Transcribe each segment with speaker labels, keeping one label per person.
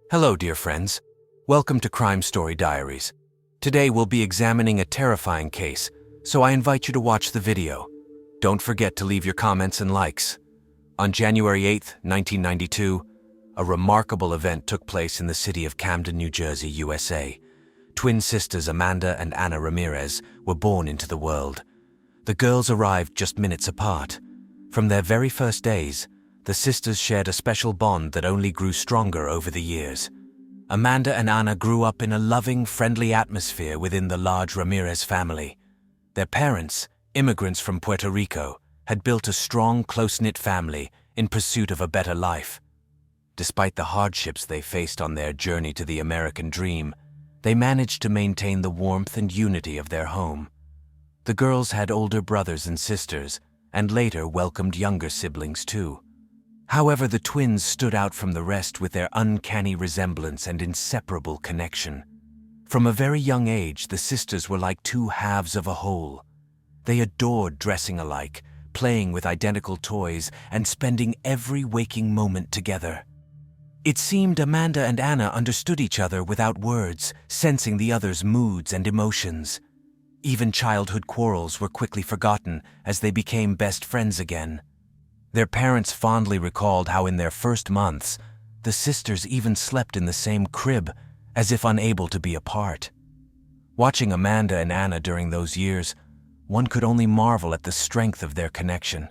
Speaker 1: Hello, dear friends. Welcome to Crime Story Diaries. Today we'll be examining a terrifying case, so I invite you to watch the video. Don't forget to leave your comments and likes. On January 8, 1992, a remarkable event took place in the city of Camden, New Jersey, USA. Twin sisters Amanda and Anna Ramirez were born into the world. The girls arrived just minutes apart. From their very first days, the sisters shared a special bond that only grew stronger over the years. Amanda and Anna grew up in a loving, friendly atmosphere within the large Ramirez family. Their parents, immigrants from Puerto Rico, had built a strong, close-knit family in pursuit of a better life. Despite the hardships they faced on their journey to the American dream, they managed to maintain the warmth and unity of their home. The girls had older brothers and sisters, and later welcomed younger siblings too. However, the twins stood out from the rest with their uncanny resemblance and inseparable connection. From a very young age, the sisters were like two halves of a whole. They adored dressing alike, playing with identical toys, and spending every waking moment together. It seemed Amanda and Anna understood each other without words, sensing the other's moods and emotions. Even childhood quarrels were quickly forgotten as they became best friends again. Their parents fondly recalled how in their first months, the sisters even slept in the same crib, as if unable to be apart. Watching Amanda and Anna during those years, one could only marvel at the strength of their connection.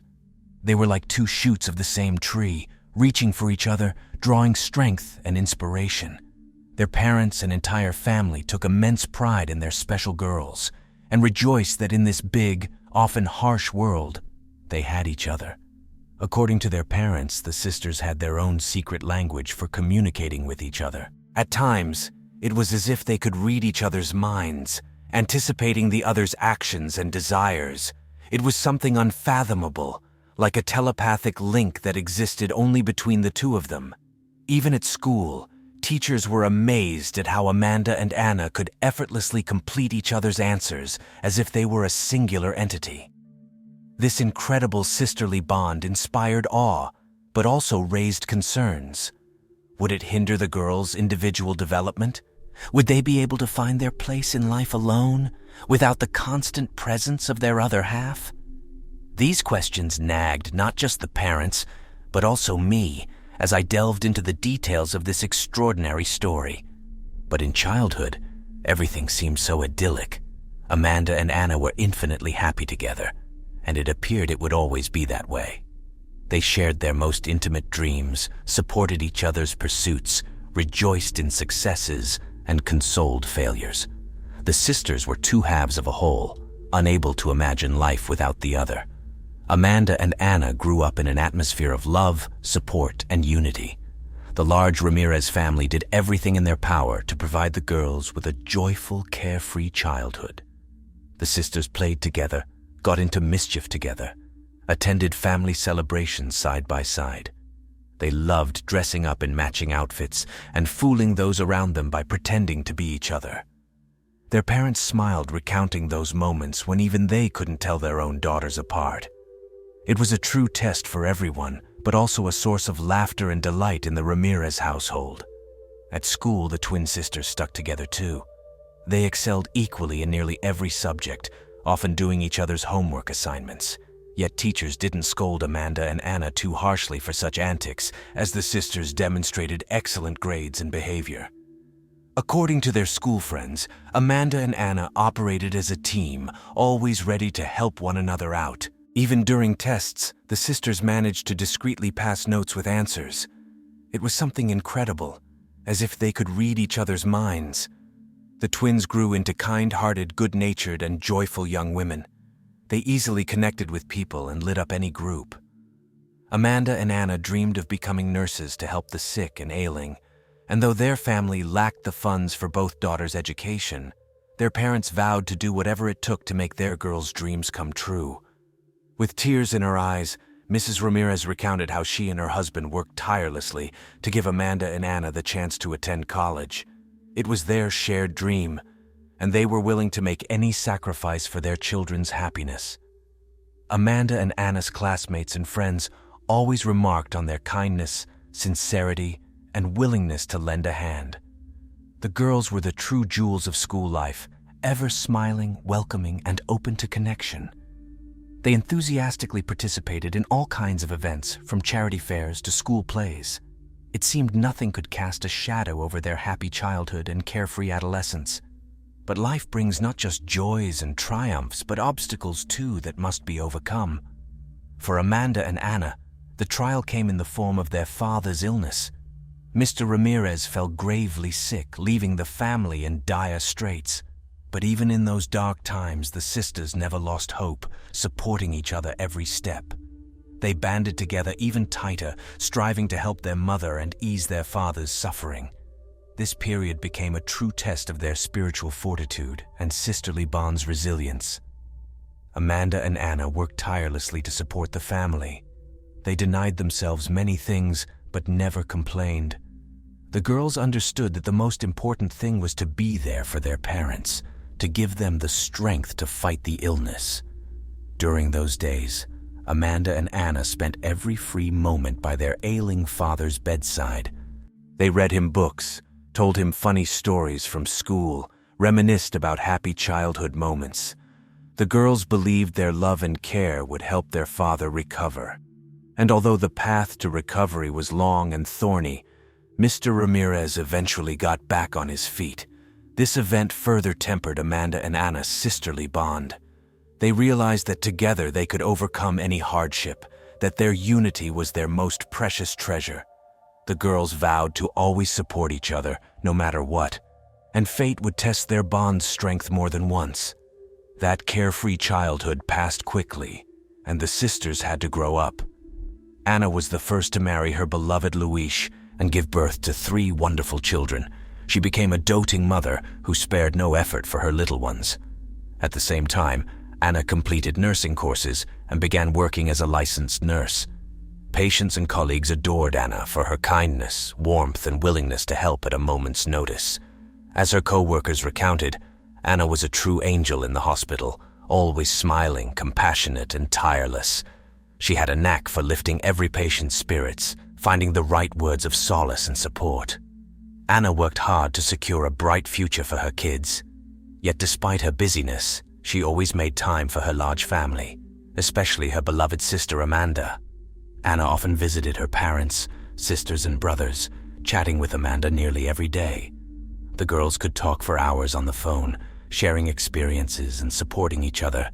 Speaker 1: They were like two shoots of the same tree, reaching for each other, drawing strength and inspiration. Their parents and entire family took immense pride in their special girls, and rejoiced that in this big, often harsh world, they had each other. According to their parents, the sisters had their own secret language for communicating with each other. At times, it was as if they could read each other's minds, anticipating the other's actions and desires. It was something unfathomable, like a telepathic link that existed only between the two of them. Even at school, teachers were amazed at how Amanda and Anna could effortlessly complete each other's answers as if they were a singular entity. This incredible sisterly bond inspired awe, but also raised concerns. Would it hinder the girls' individual development? Would they be able to find their place in life alone, without the constant presence of their other half? These questions nagged not just the parents, but also me, as I delved into the details of this extraordinary story. But in childhood, everything seemed so idyllic. Amanda and Anna were infinitely happy together, and it appeared it would always be that way. They shared their most intimate dreams, supported each other's pursuits, rejoiced in successes, and consoled failures. The sisters were two halves of a whole, unable to imagine life without the other. Amanda and Anna grew up in an atmosphere of love, support, and unity. The large Ramirez family did everything in their power to provide the girls with a joyful, carefree childhood. The sisters played together, got into mischief together, attended family celebrations side by side. They loved dressing up in matching outfits and fooling those around them by pretending to be each other. Their parents smiled recounting those moments when even they couldn't tell their own daughters apart. It was a true test for everyone, but also a source of laughter and delight in the Ramirez household. At school, the twin sisters stuck together too. They excelled equally in nearly every subject, often doing each other's homework assignments. Yet teachers didn't scold Amanda and Anna too harshly for such antics, as the sisters demonstrated excellent grades and behavior. According to their school friends, Amanda and Anna operated as a team, always ready to help one another out. Even during tests, the sisters managed to discreetly pass notes with answers. It was something incredible, as if they could read each other's minds. The twins grew into kind-hearted, good-natured, and joyful young women. They easily connected with people and lit up any group. Amanda and Anna dreamed of becoming nurses to help the sick and ailing, and though their family lacked the funds for both daughters' education, their parents vowed to do whatever it took to make their girls' dreams come true. With tears in her eyes, Mrs. Ramirez recounted how she and her husband worked tirelessly to give Amanda and Anna the chance to attend college. It was their shared dream, and they were willing to make any sacrifice for their children's happiness. Amanda and Anna's classmates and friends always remarked on their kindness, sincerity, and willingness to lend a hand. The girls were the true jewels of school life, ever smiling, welcoming, and open to connection. They enthusiastically participated in all kinds of events, from charity fairs to school plays. It seemed nothing could cast a shadow over their happy childhood and carefree adolescence. But life brings not just joys and triumphs, but obstacles too that must be overcome. For Amanda and Anna, the trial came in the form of their father's illness. Mr. Ramirez fell gravely sick, leaving the family in dire straits. But even in those dark times, the sisters never lost hope, supporting each other every step. They banded together even tighter, striving to help their mother and ease their father's suffering. This period became a true test of their spiritual fortitude and sisterly bonds' resilience. Amanda and Anna worked tirelessly to support the family. They denied themselves many things, but never complained. The girls understood that the most important thing was to be there for their parents, to give them the strength to fight the illness. During those days, Amanda and Anna spent every free moment by their ailing father's bedside. They read him books, told him funny stories from school, reminisced about happy childhood moments. The girls believed their love and care would help their father recover. And although the path to recovery was long and thorny, Mr. Ramirez eventually got back on his feet. This event further tempered Amanda and Anna's sisterly bond. They realized that together they could overcome any hardship, that their unity was their most precious treasure. The girls vowed to always support each other, no matter what, and fate would test their bond's strength more than once. That carefree childhood passed quickly, and the sisters had to grow up. Anna was the first to marry her beloved Luis and give birth to 3 wonderful children. She became a doting mother who spared no effort for her little ones. At the same time, Anna completed nursing courses and began working as a licensed nurse. Patients and colleagues adored Anna for her kindness, warmth, and willingness to help at a moment's notice. As her co-workers recounted, Anna was a true angel in the hospital, always smiling, compassionate, and tireless. She had a knack for lifting every patient's spirits, finding the right words of solace and support. Anna worked hard to secure a bright future for her kids. Yet despite her busyness, she always made time for her large family, especially her beloved sister Amanda. Anna often visited her parents, sisters, and brothers, chatting with Amanda nearly every day. The girls could talk for hours on the phone, sharing experiences and supporting each other.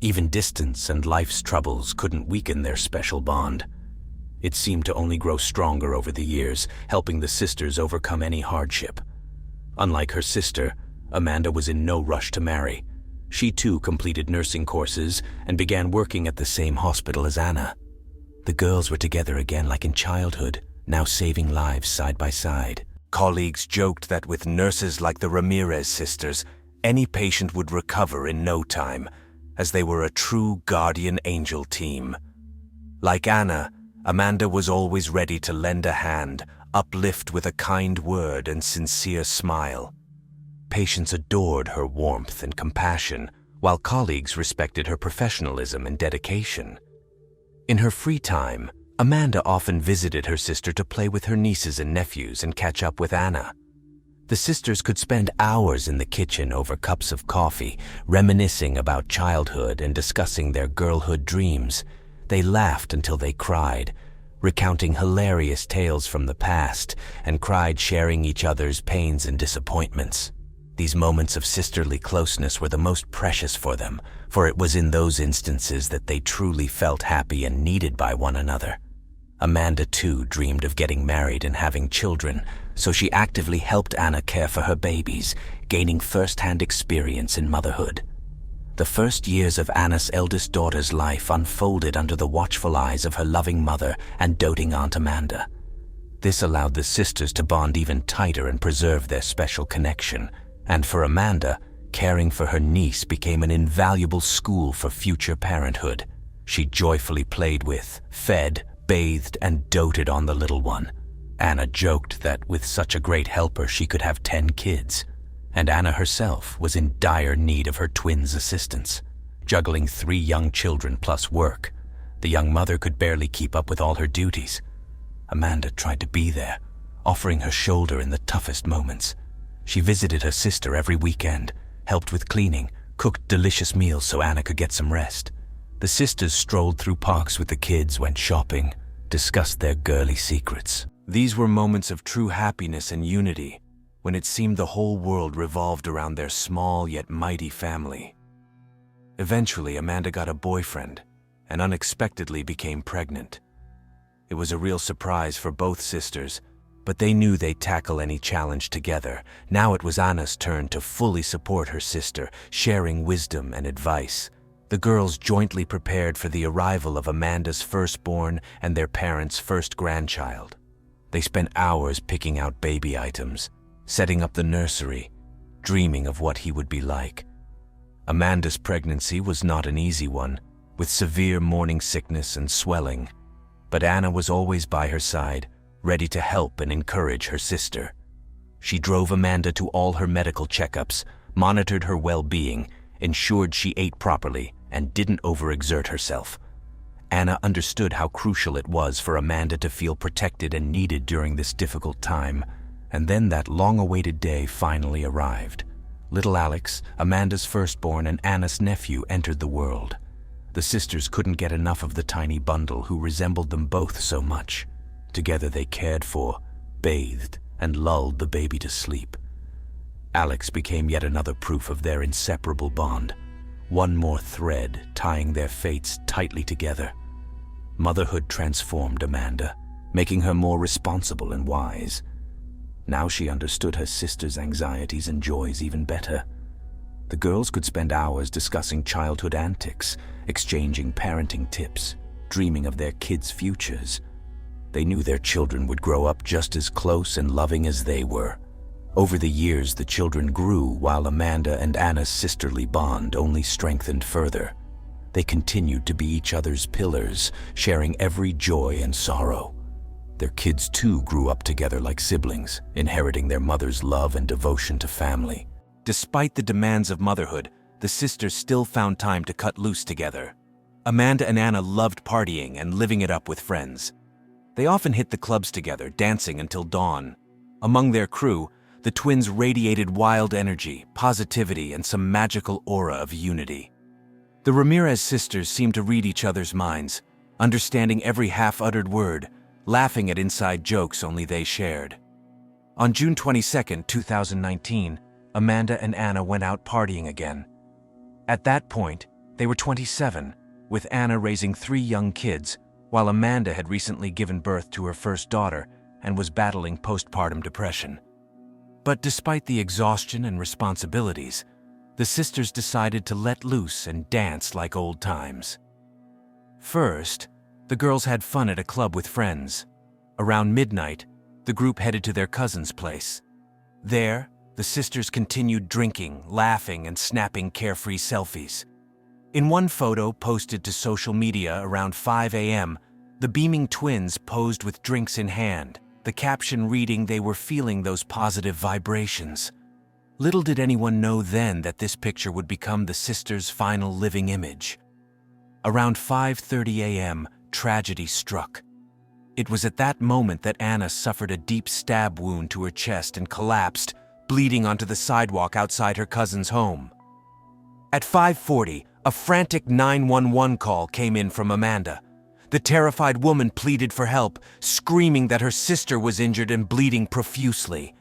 Speaker 1: Even distance and life's troubles couldn't weaken their special bond. It seemed to only grow stronger over the years, helping the sisters overcome any hardship. Unlike her sister, Amanda was in no rush to marry. She too completed nursing courses and began working at the same hospital as Anna. The girls were together again like in childhood, now saving lives side by side. Colleagues joked that with nurses like the Ramirez sisters, any patient would recover in no time, as they were a true guardian angel team. Like Anna, Amanda was always ready to lend a hand, uplift with a kind word and sincere smile. Patients adored her warmth and compassion, while colleagues respected her professionalism and dedication. In her free time, Amanda often visited her sister to play with her nieces and nephews and catch up with Anna. The sisters could spend hours in the kitchen over cups of coffee, reminiscing about childhood and discussing their girlhood dreams. They laughed until they cried, recounting hilarious tales from the past, and cried sharing each other's pains and disappointments. These moments of sisterly closeness were the most precious for them, for it was in those instances that they truly felt happy and needed by one another. Amanda, too, dreamed of getting married and having children, so she actively helped Anna care for her babies, gaining first-hand experience in motherhood. The first years of Anna's eldest daughter's life unfolded under the watchful eyes of her loving mother and doting Aunt Amanda. This allowed the sisters to bond even tighter and preserve their special connection. And for Amanda, caring for her niece became an invaluable school for future parenthood. She joyfully played with, fed, bathed, and doted on the little one. Anna joked that with such a great helper she could have 10 kids. And Anna herself was in dire need of her twins' assistance, juggling 3 young children plus work. The young mother could barely keep up with all her duties. Amanda tried to be there, offering her shoulder in the toughest moments. She visited her sister every weekend, helped with cleaning, cooked delicious meals so Anna could get some rest. The sisters strolled through parks with the kids, went shopping, discussed their girly secrets. These were moments of true happiness and unity, when it seemed the whole world revolved around their small yet mighty family. Eventually, Amanda got a boyfriend and unexpectedly became pregnant. It was a real surprise for both sisters, but they knew they'd tackle any challenge together. Now it was Anna's turn to fully support her sister, sharing wisdom and advice. The girls jointly prepared for the arrival of Amanda's firstborn and their parents' first grandchild. They spent hours picking out baby items, setting up the nursery, dreaming of what he would be like. Amanda's pregnancy was not an easy one, with severe morning sickness and swelling, but Anna was always by her side, ready to help and encourage her sister. She drove Amanda to all her medical checkups, monitored her well-being, ensured she ate properly, and didn't overexert herself. Anna understood how crucial it was for Amanda to feel protected and needed during this difficult time, and then that long-awaited day finally arrived. Little Alex, Amanda's firstborn and Anna's nephew, entered the world. The sisters couldn't get enough of the tiny bundle who resembled them both so much. Together they cared for, bathed, and lulled the baby to sleep. Alex became yet another proof of their inseparable bond, one more thread tying their fates tightly together. Motherhood transformed Amanda, making her more responsible and wise. Now she understood her sister's anxieties and joys even better. The girls could spend hours discussing childhood antics, exchanging parenting tips, dreaming of their kids' futures. They knew their children would grow up just as close and loving as they were. Over the years, the children grew while Amanda and Anna's sisterly bond only strengthened further. They continued to be each other's pillars, sharing every joy and sorrow. Their kids too grew up together like siblings, inheriting their mother's love and devotion to family. Despite the demands of motherhood, the sisters still found time to cut loose together. Amanda and Anna loved partying and living it up with friends. They often hit the clubs together, dancing until dawn. Among their crew, the twins radiated wild energy, positivity, and some magical aura of unity. The Ramirez sisters seemed to read each other's minds, understanding every half-uttered word, laughing at inside jokes only they shared. On June 22, 2019, Amanda and Anna went out partying again. At that point, they were 27, with Anna raising 3 young kids, while Amanda had recently given birth to her first daughter and was battling postpartum depression. But despite the exhaustion and responsibilities, the sisters decided to let loose and dance like old times. First, the girls had fun at a club with friends. Around midnight, the group headed to their cousin's place. There, the sisters continued drinking, laughing, and snapping carefree selfies. In one photo posted to social media around 5 a.m., the beaming twins posed with drinks in hand, the caption reading they were feeling those positive vibrations. Little did anyone know then that this picture would become the sisters' final living image. Around 5:30 a.m., tragedy struck. It was at that moment that Anna suffered a deep stab wound to her chest and collapsed, bleeding onto the sidewalk outside her cousin's home. At 5:40, a frantic 911 call came in from Amanda. The terrified woman pleaded for help, screaming that her sister was injured and bleeding profusely.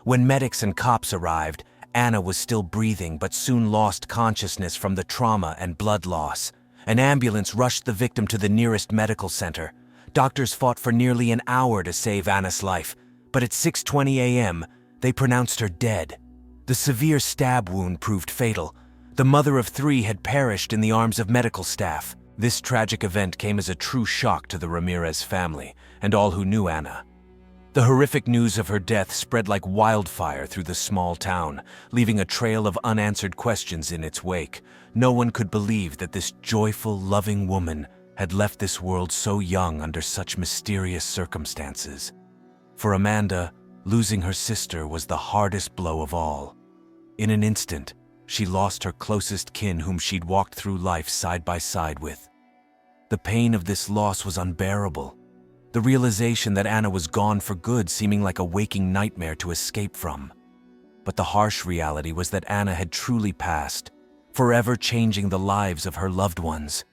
Speaker 1: When medics and cops arrived, Anna was still breathing but soon lost consciousness from the trauma and blood loss. An ambulance rushed the victim to the nearest medical center. Doctors fought for nearly an hour to save Anna's life, but at 6:20 a.m., they pronounced her dead. The severe stab wound proved fatal. The mother of 3 had perished in the arms of medical staff. This tragic event came as a true shock to the Ramirez family and all who knew Anna. The horrific news of her death spread like wildfire through the small town, leaving a trail of unanswered questions in its wake. No one could believe that this joyful, loving woman had left this world so young under such mysterious circumstances. For Amanda, losing her sister was the hardest blow of all. In an instant, she lost her closest kin whom she'd walked through life side by side with. The pain of this loss was unbearable. the realization that Anna was gone for good seeming like a waking nightmare to escape from. But the harsh reality was that Anna had truly passed, forever changing the lives of her loved ones.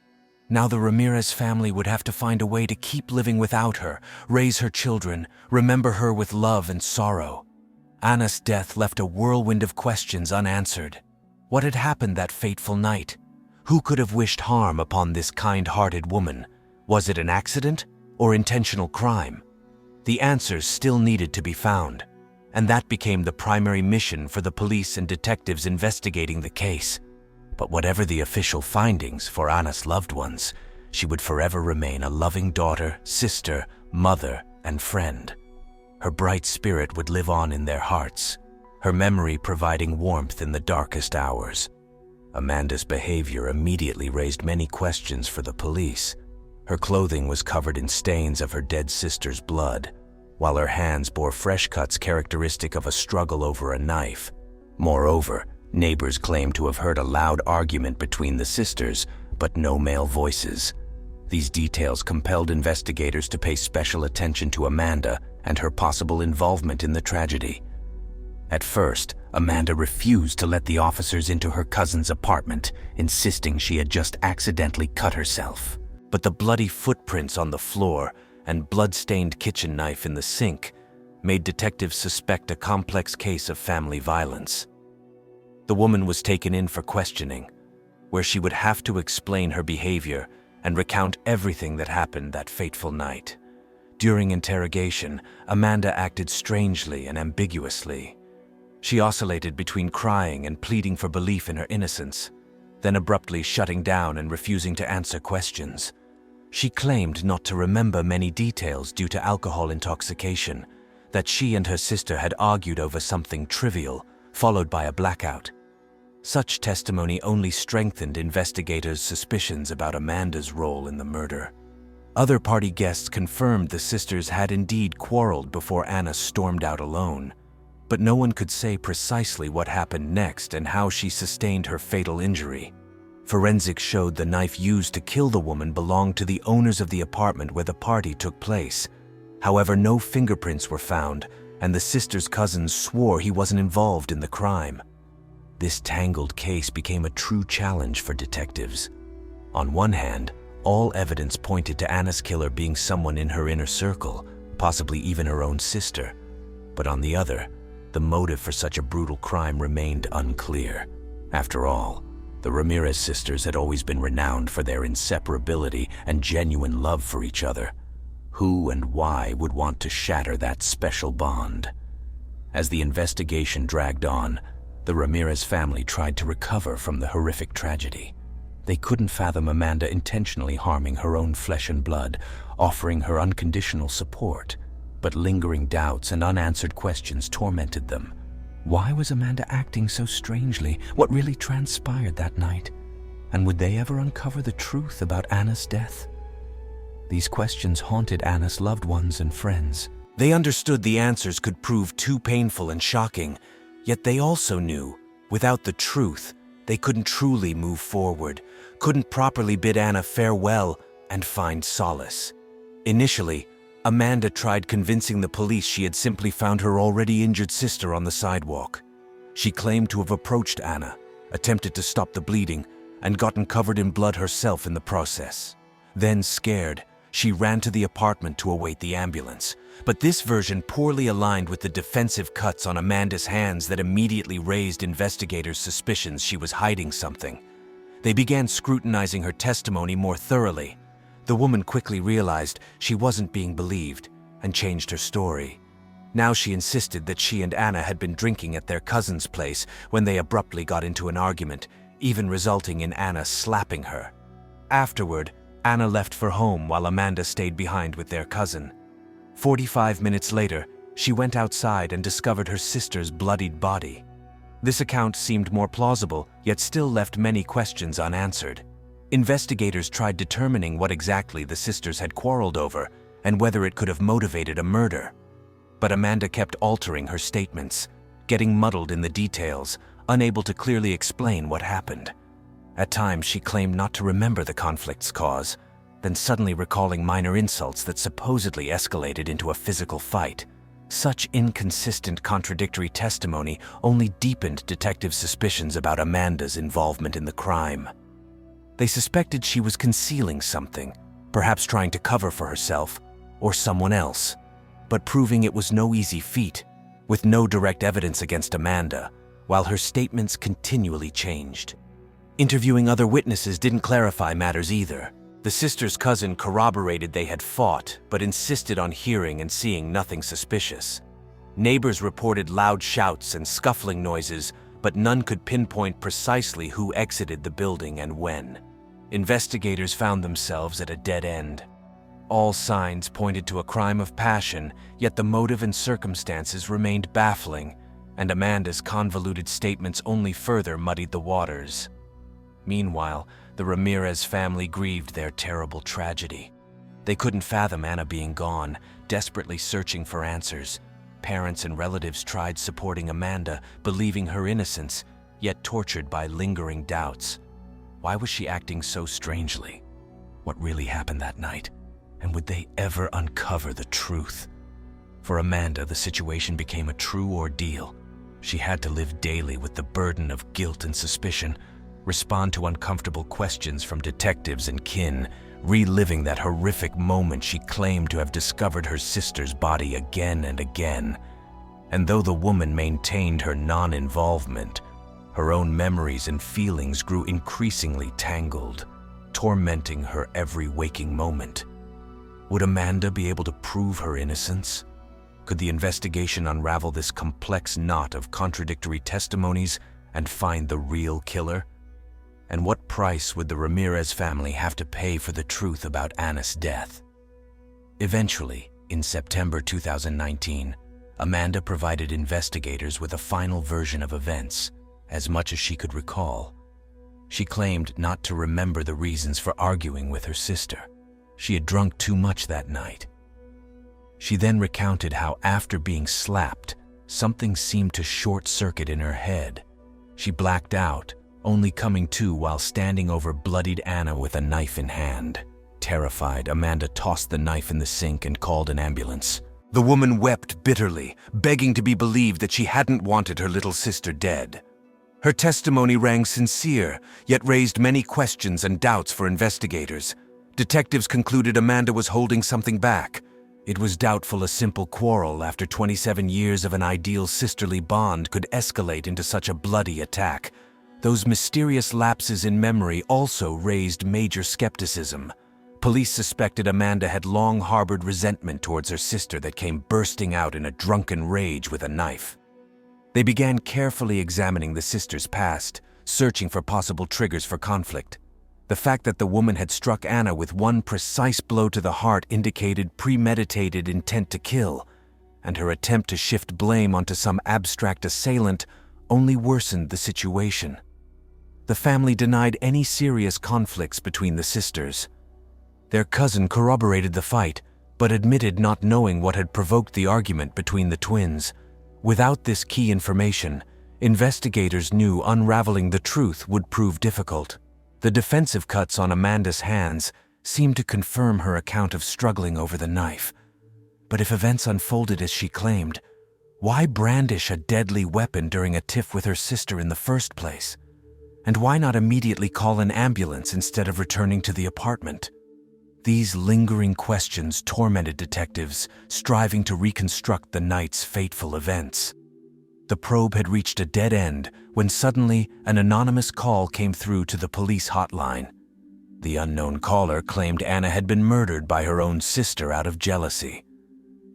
Speaker 1: Now the Ramirez family would have to find a way to keep living without her, raise her children, remember her with love and sorrow. Anna's death left a whirlwind of questions unanswered. What had happened that fateful night? Who could have wished harm upon this kind-hearted woman? Was it an accident or intentional crime? The answers still needed to be found, and that became the primary mission for the police and detectives investigating the case. But whatever the official findings for Anna's loved ones, she would forever remain a loving daughter, sister, mother, and friend. Her bright spirit would live on in their hearts, her memory providing warmth in the darkest hours. Amanda's behavior immediately raised many questions for the police. Her clothing was covered in stains of her dead sister's blood, while her hands bore fresh cuts characteristic of a struggle over a knife. Moreover, neighbors claimed to have heard a loud argument between the sisters, but no male voices. These details compelled investigators to pay special attention to Amanda and her possible involvement in the tragedy. At first, Amanda refused to let the officers into her cousin's apartment, insisting she had just accidentally cut herself. But the bloody footprints on the floor and blood-stained kitchen knife in the sink made detectives suspect a complex case of family violence. The woman was taken in for questioning, where she would have to explain her behavior and recount everything that happened that fateful night. During interrogation, Amanda acted strangely and ambiguously. She oscillated between crying and pleading for belief in her innocence, then abruptly shutting down and refusing to answer questions. She claimed not to remember many details due to alcohol intoxication, that she and her sister had argued over something trivial, followed by a blackout. Such testimony only strengthened investigators' suspicions about Amanda's role in the murder. Other party guests confirmed the sisters had indeed quarreled before Anna stormed out alone, but no one could say precisely what happened next and how she sustained her fatal injury. Forensics showed the knife used to kill the woman belonged to the owners of the apartment where the party took place. However, no fingerprints were found, and the sisters' cousins swore he wasn't involved in the crime. This tangled case became a true challenge for detectives. On one hand, all evidence pointed to Anna's killer being someone in her inner circle, possibly even her own sister. But on the other, the motive for such a brutal crime remained unclear. After all, the Ramirez sisters had always been renowned for their inseparability and genuine love for each other. Who and why would want to shatter that special bond? As the investigation dragged on, the Ramirez family tried to recover from the horrific tragedy. They couldn't fathom Amanda intentionally harming her own flesh and blood, offering her unconditional support. But lingering doubts and unanswered questions tormented them. Why was Amanda acting so strangely? What really transpired that night? And would they ever uncover the truth about Anna's death? These questions haunted Anna's loved ones and friends. They understood the answers could prove too painful and shocking, yet they also knew, without the truth, they couldn't truly move forward, couldn't properly bid Anna farewell and find solace. Initially, Amanda tried convincing the police she had simply found her already injured sister on the sidewalk. She claimed to have approached Anna, attempted to stop the bleeding, and gotten covered in blood herself in the process. Then, scared, she ran to the apartment to await the ambulance. But this version poorly aligned with the defensive cuts on Amanda's hands that immediately raised investigators' suspicions she was hiding something. They began scrutinizing her testimony more thoroughly. The woman quickly realized she wasn't being believed and changed her story. Now she insisted that she and Anna had been drinking at their cousin's place when they abruptly got into an argument, even resulting in Anna slapping her. Afterward, Anna left for home while Amanda stayed behind with their cousin. 45 minutes later, she went outside and discovered her sister's bloodied body. This account seemed more plausible, yet still left many questions unanswered. Investigators tried determining what exactly the sisters had quarreled over and whether it could have motivated a murder. But Amanda kept altering her statements, getting muddled in the details, unable to clearly explain what happened. At times, she claimed not to remember the conflict's cause, then suddenly recalling minor insults that supposedly escalated into a physical fight. Such inconsistent, contradictory testimony only deepened detectives' suspicions about Amanda's involvement in the crime. They suspected she was concealing something, perhaps trying to cover for herself or someone else, but proving it was no easy feat, with no direct evidence against Amanda, while her statements continually changed. Interviewing other witnesses didn't clarify matters either. The sister's cousin corroborated they had fought, but insisted on hearing and seeing nothing suspicious. Neighbors reported loud shouts and scuffling noises, but none could pinpoint precisely who exited the building and when. Investigators found themselves at a dead end. All signs pointed to a crime of passion, yet the motive and circumstances remained baffling, and Amanda's convoluted statements only further muddied the waters. Meanwhile, the Ramirez family grieved their terrible tragedy. They couldn't fathom Anna being gone, desperately searching for answers. Parents and relatives tried supporting Amanda, believing her innocence, yet tortured by lingering doubts. Why was she acting so strangely? What really happened that night? And would they ever uncover the truth? For Amanda, the situation became a true ordeal. She had to live daily with the burden of guilt and suspicion, respond to uncomfortable questions from detectives and kin, reliving that horrific moment she claimed to have discovered her sister's body again and again. And though the woman maintained her non-involvement, her own memories and feelings grew increasingly tangled, tormenting her every waking moment. Would Amanda be able to prove her innocence? Could the investigation unravel this complex knot of contradictory testimonies and find the real killer? And what price would the Ramirez family have to pay for the truth about Anna's death? Eventually, in September 2019, Amanda provided investigators with a final version of events, as much as she could recall. She claimed not to remember the reasons for arguing with her sister. She had drunk too much that night. She then recounted how after being slapped, something seemed to short-circuit in her head. She blacked out, only coming to while standing over bloodied Anna with a knife in hand. Terrified, Amanda tossed the knife in the sink and called an ambulance. The woman wept bitterly, begging to be believed that she hadn't wanted her little sister dead. Her testimony rang sincere, yet raised many questions and doubts for investigators. Detectives concluded Amanda was holding something back. It was doubtful a simple quarrel after 27 years of an ideal sisterly bond could escalate into such a bloody attack. Those mysterious lapses in memory also raised major skepticism. Police suspected Amanda had long harbored resentment towards her sister that came bursting out in a drunken rage with a knife. They began carefully examining the sister's past, searching for possible triggers for conflict. The fact that the woman had struck Anna with one precise blow to the heart indicated premeditated intent to kill, and her attempt to shift blame onto some abstract assailant only worsened the situation. The family denied any serious conflicts between the sisters. Their cousin corroborated the fight, but admitted not knowing what had provoked the argument between the twins. Without this key information, investigators knew unraveling the truth would prove difficult. The defensive cuts on Amanda's hands seemed to confirm her account of struggling over the knife. But if events unfolded as she claimed, why brandish a deadly weapon during a tiff with her sister in the first place? And why not immediately call an ambulance instead of returning to the apartment? These lingering questions tormented detectives, striving to reconstruct the night's fateful events. The probe had reached a dead end when suddenly an anonymous call came through to the police hotline. The unknown caller claimed Anna had been murdered by her own sister out of jealousy.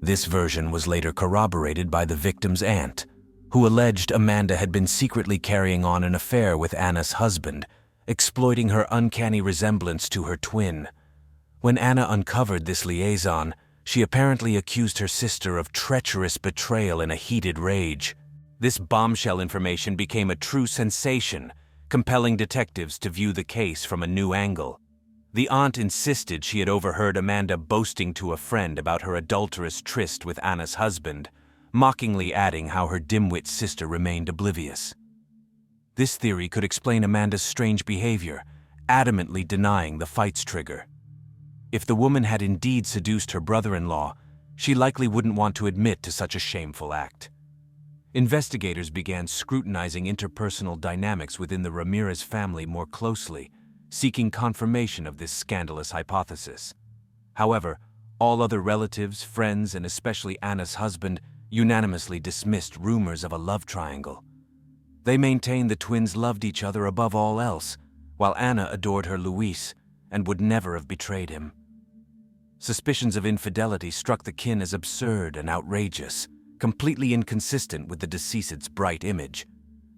Speaker 1: This version was later corroborated by the victim's aunt, who alleged Amanda had been secretly carrying on an affair with Anna's husband, exploiting her uncanny resemblance to her twin. When Anna uncovered this liaison, she apparently accused her sister of treacherous betrayal in a heated rage. This bombshell information became a true sensation, compelling detectives to view the case from a new angle. The aunt insisted she had overheard Amanda boasting to a friend about her adulterous tryst with Anna's husband, mockingly adding how her dimwit sister remained oblivious. This theory could explain Amanda's strange behavior, adamantly denying the fight's trigger. If the woman had indeed seduced her brother-in-law, she likely wouldn't want to admit to such a shameful act. Investigators began scrutinizing interpersonal dynamics within the Ramirez family more closely, seeking confirmation of this scandalous hypothesis. However, all other relatives, friends, and especially Anna's husband unanimously dismissed rumors of a love triangle. They maintained the twins loved each other above all else, while Anna adored her Luis and would never have betrayed him. Suspicions of infidelity struck the kin as absurd and outrageous, completely inconsistent with the deceased's bright image.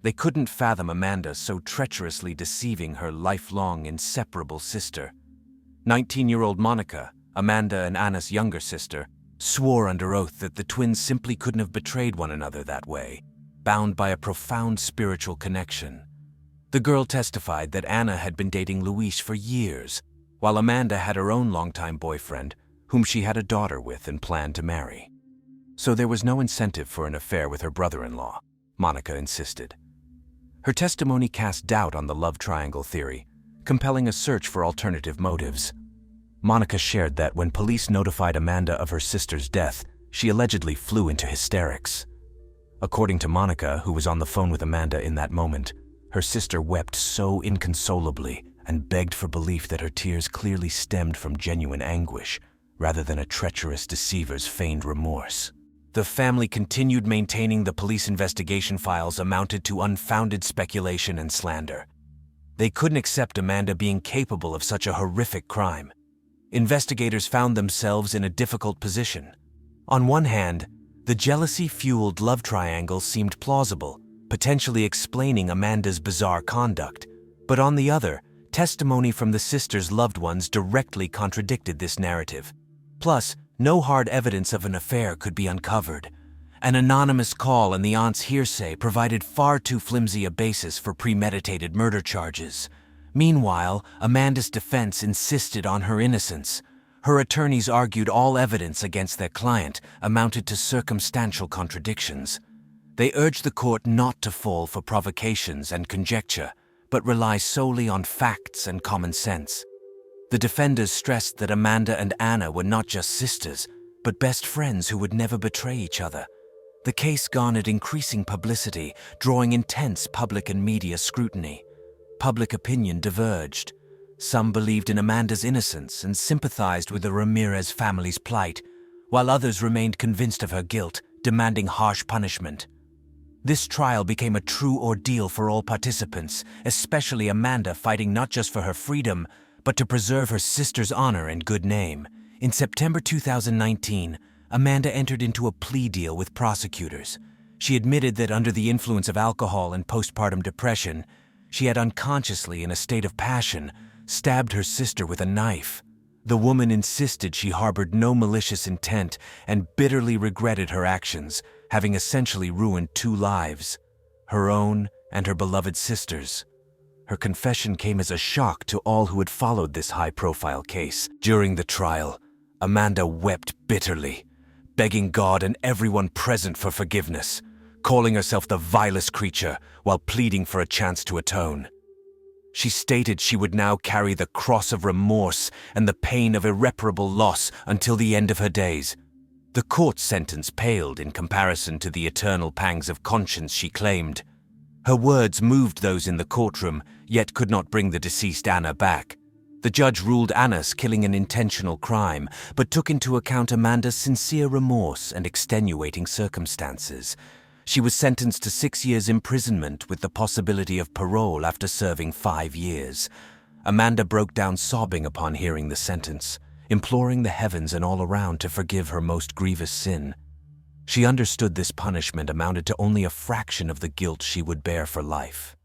Speaker 1: They couldn't fathom Amanda so treacherously deceiving her lifelong, inseparable sister. 19-year-old Monica, Amanda and Anna's younger sister, swore under oath that the twins simply couldn't have betrayed one another that way, bound by a profound spiritual connection. The girl testified that Anna had been dating Luis for years, while Amanda had her own longtime boyfriend, whom she had a daughter with and planned to marry. So there was no incentive for an affair with her brother-in-law, Monica insisted. Her testimony cast doubt on the love triangle theory, compelling a search for alternative motives. Monica shared that when police notified Amanda of her sister's death, she allegedly flew into hysterics. According to Monica, who was on the phone with Amanda in that moment, her sister wept so inconsolably and begged for belief that her tears clearly stemmed from genuine anguish, rather than a treacherous deceiver's feigned remorse. The family continued maintaining the police investigation files amounted to unfounded speculation and slander. They couldn't accept Amanda being capable of such a horrific crime. Investigators found themselves in a difficult position. On one hand, the jealousy-fueled love triangle seemed plausible, potentially explaining Amanda's bizarre conduct. But on the other, testimony from the sisters' loved ones directly contradicted this narrative. Plus, no hard evidence of an affair could be uncovered. An anonymous call and the aunt's hearsay provided far too flimsy a basis for premeditated murder charges. Meanwhile, Amanda's defense insisted on her innocence. Her attorneys argued all evidence against their client amounted to circumstantial contradictions. They urged the court not to fall for provocations and conjecture, but rely solely on facts and common sense. The defenders stressed that Amanda and Anna were not just sisters, but best friends who would never betray each other. The case garnered increasing publicity, drawing intense public and media scrutiny. Public opinion diverged. Some believed in Amanda's innocence and sympathized with the Ramirez family's plight, while others remained convinced of her guilt, demanding harsh punishment. This trial became a true ordeal for all participants, especially Amanda fighting not just for her freedom, but to preserve her sister's honor and good name. In September 2019, Amanda entered into a plea deal with prosecutors. She admitted that under the influence of alcohol and postpartum depression, she had unconsciously, in a state of passion, stabbed her sister with a knife. The woman insisted she harbored no malicious intent and bitterly regretted her actions, having essentially ruined two lives, her own and her beloved sister's. Her confession came as a shock to all who had followed this high-profile case. During the trial, Amanda wept bitterly, begging God and everyone present for forgiveness, calling herself the vilest creature while pleading for a chance to atone. She stated she would now carry the cross of remorse and the pain of irreparable loss until the end of her days. The court sentence paled in comparison to the eternal pangs of conscience she claimed. Her words moved those in the courtroom, yet could not bring the deceased Anna back. The judge ruled Anna's killing an intentional crime, but took into account Amanda's sincere remorse and extenuating circumstances. She was sentenced to 6 years imprisonment with the possibility of parole after serving 5 years. Amanda broke down sobbing upon hearing the sentence, imploring the heavens and all around to forgive her most grievous sin. She understood this punishment amounted to only a fraction of the guilt she would bear for life.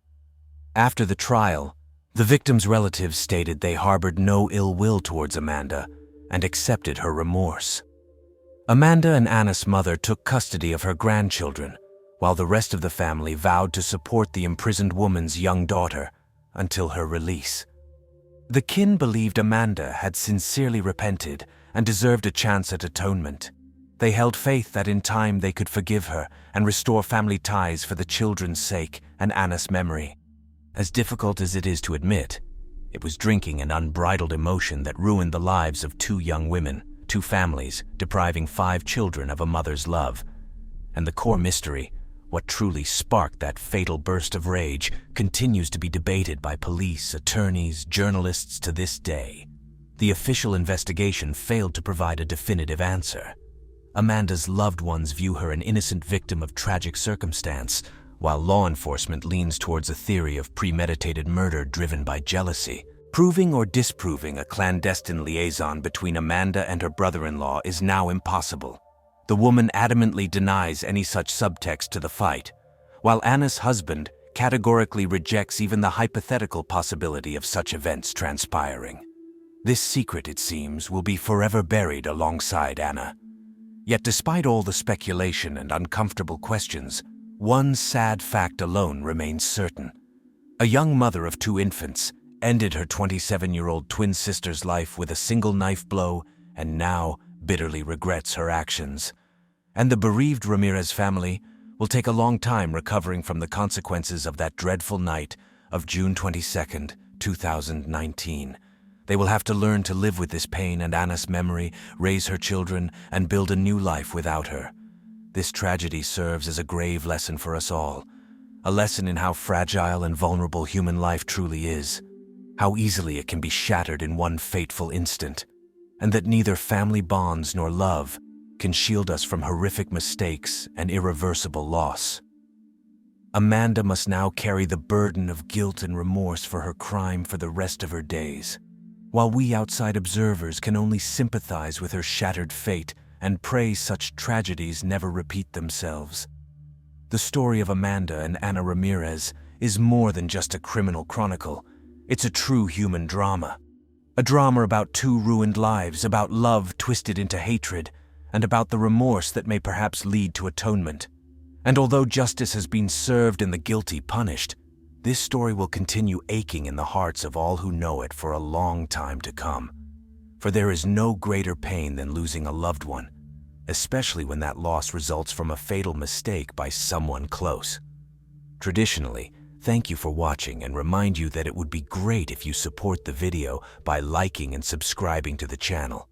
Speaker 1: After the trial, the victim's relatives stated they harbored no ill will towards Amanda and accepted her remorse. Amanda and Anna's mother took custody of her grandchildren, while the rest of the family vowed to support the imprisoned woman's young daughter until her release. The kin believed Amanda had sincerely repented and deserved a chance at atonement. They held faith that in time they could forgive her and restore family ties for the children's sake and Anna's memory. As difficult as it is to admit, It was drinking and unbridled emotion that ruined the lives of 2 young women, 2 families, depriving 5 children of a mother's love. And the core mystery, what truly sparked that fatal burst of rage, continues to be debated by police, attorneys, journalists to this day. The official investigation failed to provide a definitive answer. Amanda's loved ones view her an innocent victim of tragic circumstance, while law enforcement leans towards a theory of premeditated murder driven by jealousy. Proving or disproving a clandestine liaison between Amanda and her brother-in-law is now impossible. The woman adamantly denies any such subtext to the fight, while Anna's husband categorically rejects even the hypothetical possibility of such events transpiring. This secret, it seems, will be forever buried alongside Anna. Yet despite all the speculation and uncomfortable questions, one sad fact alone remains certain. A young mother of 2 infants ended her 27-year-old twin sister's life with a single knife blow and now bitterly regrets her actions. And the bereaved Ramirez family will take a long time recovering from the consequences of that dreadful night of June 22, 2019. They will have to learn to live with this pain and Anna's memory, raise her children, and build a new life without her. This tragedy serves as a grave lesson for us all, a lesson in how fragile and vulnerable human life truly is, how easily it can be shattered in one fateful instant, and that neither family bonds nor love can shield us from horrific mistakes and irreversible loss. Amanda must now carry the burden of guilt and remorse for her crime for the rest of her days, while we outside observers can only sympathize with her shattered fate and pray such tragedies never repeat themselves. The story of Amanda and Anna Ramirez is more than just a criminal chronicle. It's a true human drama. A drama about 2 ruined lives, about love twisted into hatred, and about the remorse that may perhaps lead to atonement. And although justice has been served and the guilty punished, this story will continue aching in the hearts of all who know it for a long time to come. For there is no greater pain than losing a loved one, especially when that loss results from a fatal mistake by someone close. Traditionally, thank you for watching and remind you that it would be great if you support the video by liking and subscribing to the channel.